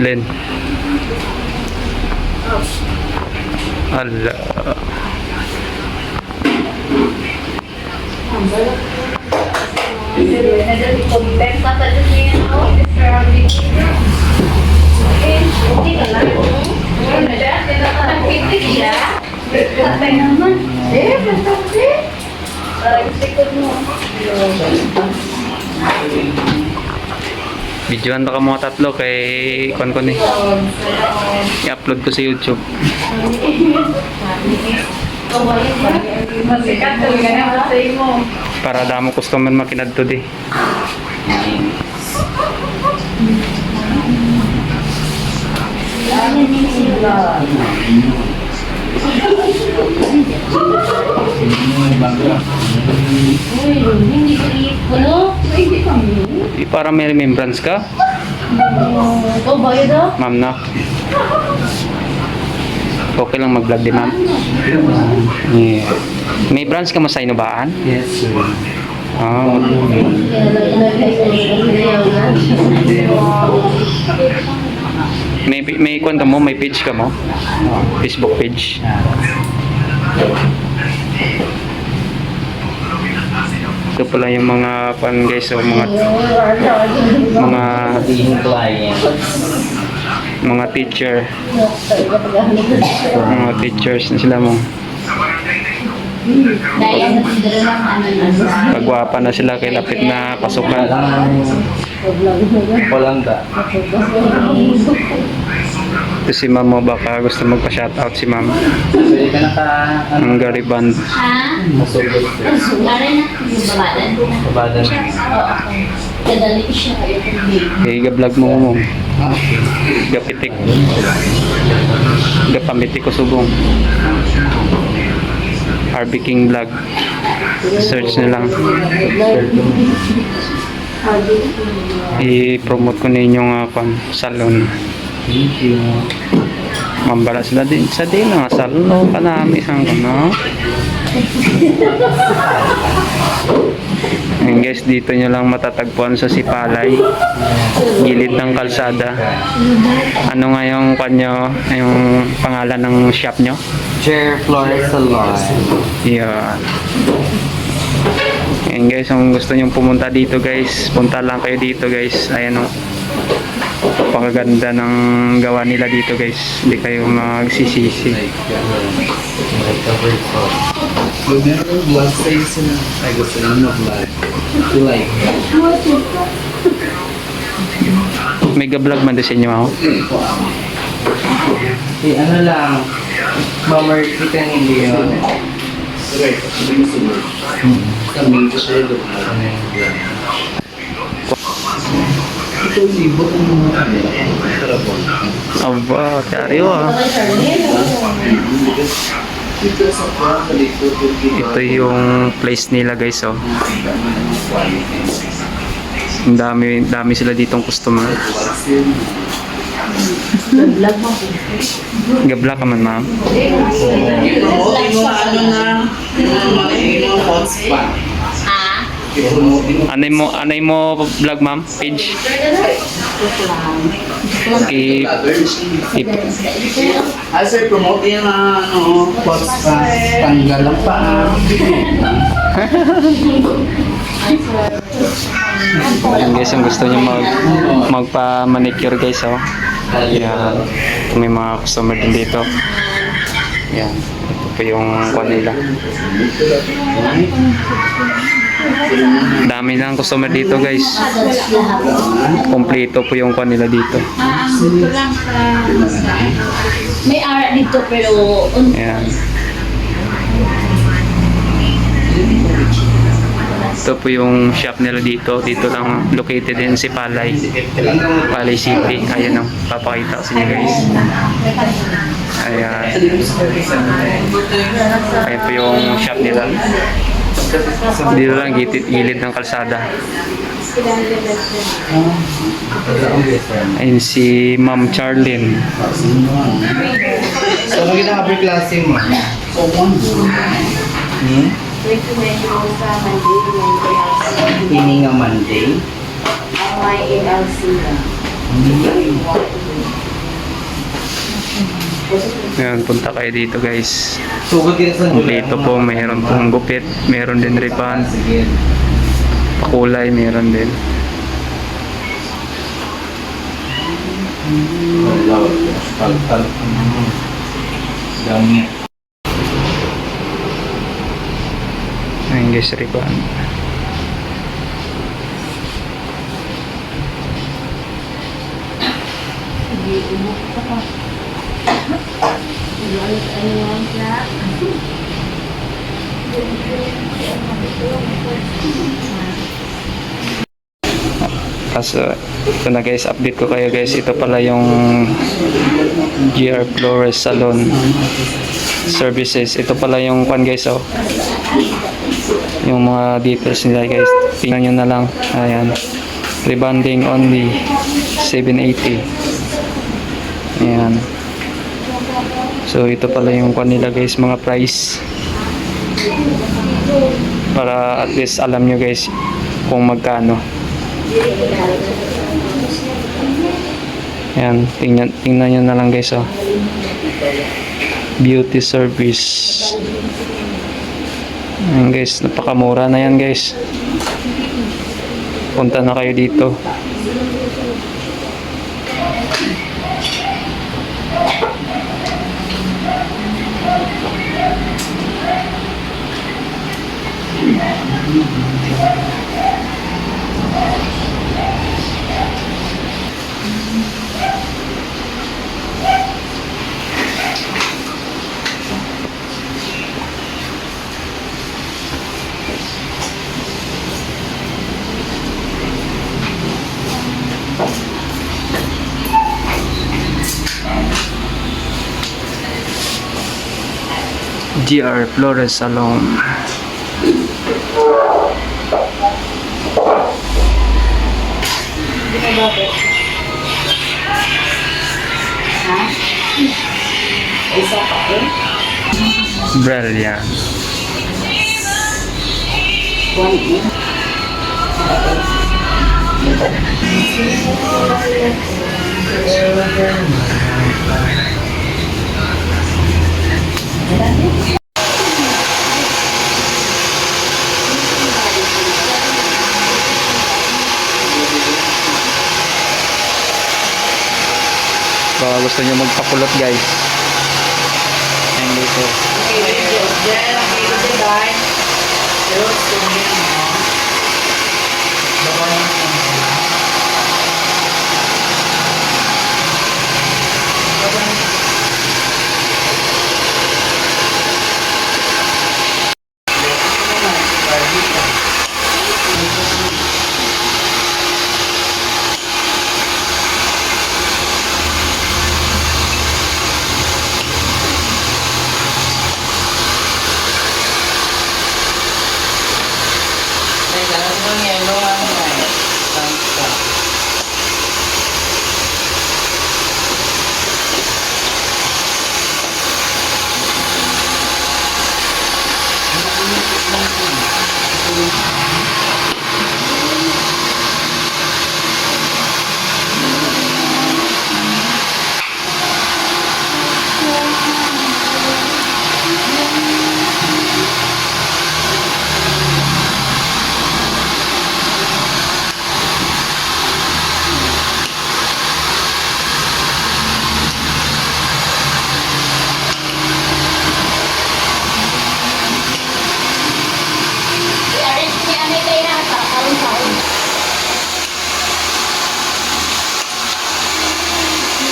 Len. Ala. Videoan ka mga tatlo kay kon ni. I-upload ko sa YouTube. Para damo customer makinadto di. Para may remembrance ka? Ma'am na. Okay lang mag-vlog din, ma'am? Yeah. May branch ka mo sa Inubaan? Yes, sir. Ah. May kwento mo? May page ka mo? Facebook page? Ito pala yung mga pan guys, so mga teacher, mga teachers na sila mo. Pagwapa na sila kay lapit na pasukan. Polanda. Ito si ma'am mo, baka gusto magpa-shoutout si ma'am. Pwede ka naka... Ang Gariband. Masugod. Babadan. Okay, ga-vlog mo mo. Gapitik. Gapamitik ko subong. RB King Vlog. Search na lang. I-promote ko na inyong salon. Thank you. Mambala sila din sa din nga salon no kanami sang no. Ayun guys, dito nyo lang matatagpuan sa Sipalay, gilid ng kalsada. Ano nga yung kanyo, yung pangalan ng shop nyo? Chair Flores Salon. Yeah. Ayun guys, kung gusto nyo pumunta dito guys, punta lang kayo dito guys. Ayan o. Pagaganda ng gawa nila dito guys. Hindi kayo magsisisi. Meron vlog face na. Ay, gusto nyo vlog. Like. May ga-vlog man din sa inyo ako. Eh, ano lang. Mamarkita ni Leon. Kami ko siya doon. Ito libot ng mga karabon. Aba, karyo Ito yung place nila guys oh. Ang dami sila ditong customer. Ga-vlog ka man ma'am? Anay mo vlog ma'am? Page? Sir, promote yung pots pa. Tanggalang pa. Ayan guys, yung gusto nyo magpa-manicure guys oh. Ayan, may mga customer din dito. Ayan, ito po yung kanila. Dami ng customer dito guys. Kompleto po yung kanila dito. May art dito pero Ayan. Ito po yung shop nila dito. Dito lang located in Sipalay, Palay City. Ayan o, papakita ko sa inyo guys. Ayan. Ayan po yung shop nila. Dito lang gilid ng kalsada. Ayan si Ma'am Charlene. So, kung kita ka-pre-classing mo? Hmm? Recommend mo sa Monday, may ALC. Ini nga Monday. Ang may ALC lang. Ngayon, punta kayo dito guys. Sugod din sa Dito po, mayroon pong gupit, mayroon din ribbon, Sige. pakulay, mayroon din. Wala. Tal-tal. Dami. Ayun guys, ribbon. Hindi umuk ka pa. Ano lang siya? Kaso, ito na guys, update ko kayo guys. Ito pala yung GR Flores Salon Services. Ito pala yung pan guys, oh. Yung mga details nila guys. Tingnan nyo na lang. Ayan. Rebonding only 780. Ayan. So, ito pala yung pan nila guys, mga price. Para at least alam nyo guys kung magkano. Ayan, tingnan nyo na lang guys, oh. Beauty service. Ayan guys, napakamura na yan guys. Punta na kayo dito. GR Flores Salon. Ha? Isa pa eh? Brilliant. One in. Baka gusto nyo magpakulot guys. Ayan dito.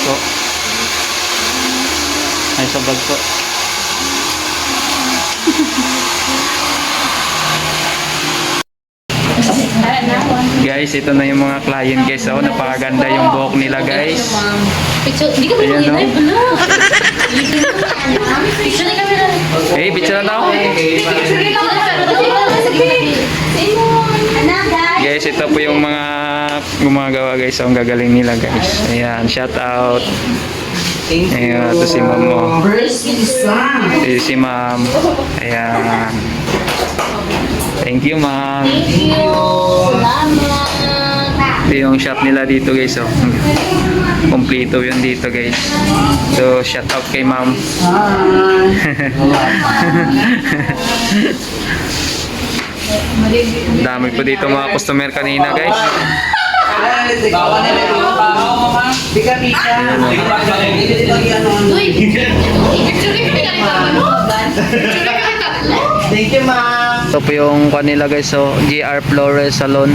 So, ay sabag po. Guys, ito na yung mga client guys. Oh, napakaganda yung buhok nila guys. Picture, hindi ka Ayan, no? live na. Picture na kami lang. Eh, picture na tao. Picture na kami. Guys, ito po yung mga gumagawa guys. Ang gagaling nila guys. Ayan, shout out. Thank you. Ayan, ito si Ma'am mo. First isa. Si Ma'am. Ayan. Thank you, ma'am. Thank you. Salamat. Ito yung shop nila dito guys, oh. Kompleto yun dito guys. So, shout out kay ma'am. Dami po dito mga customer kanina guys. Bawa na lang yung bawa, mama. Di ka bisa. Ayan, oh. Uy, picture ka na ano? Picture ka na tatlo. Thank you, ma'am. Ito po yung kanila guys, so GR Flores Salon.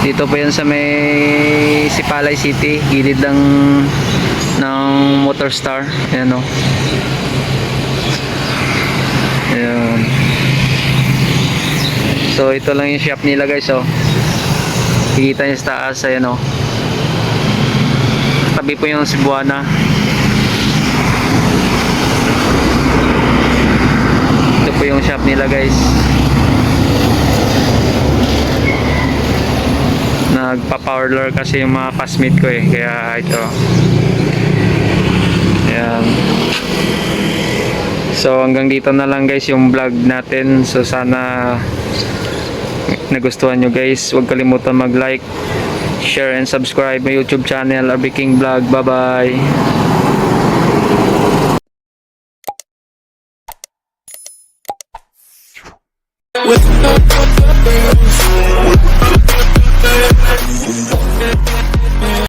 Dito po yan sa may Sipalay City, gilid ng Motor Star. Ayan o. Ayan. So ito lang yung shop nila guys, oh. Kikita niyo sa taas, ayan o. Tabi po yung Cebuana. Ito po yung shop nila guys. Nagpa-parlor kasi yung mga classmate ko eh, kaya ito. Ayan. So hanggang dito na lang guys yung vlog natin. So sana nagustuhan nyo guys. Huwag kalimutan mag-like, share and subscribe my YouTube channel, RB King Vlog. Bye bye.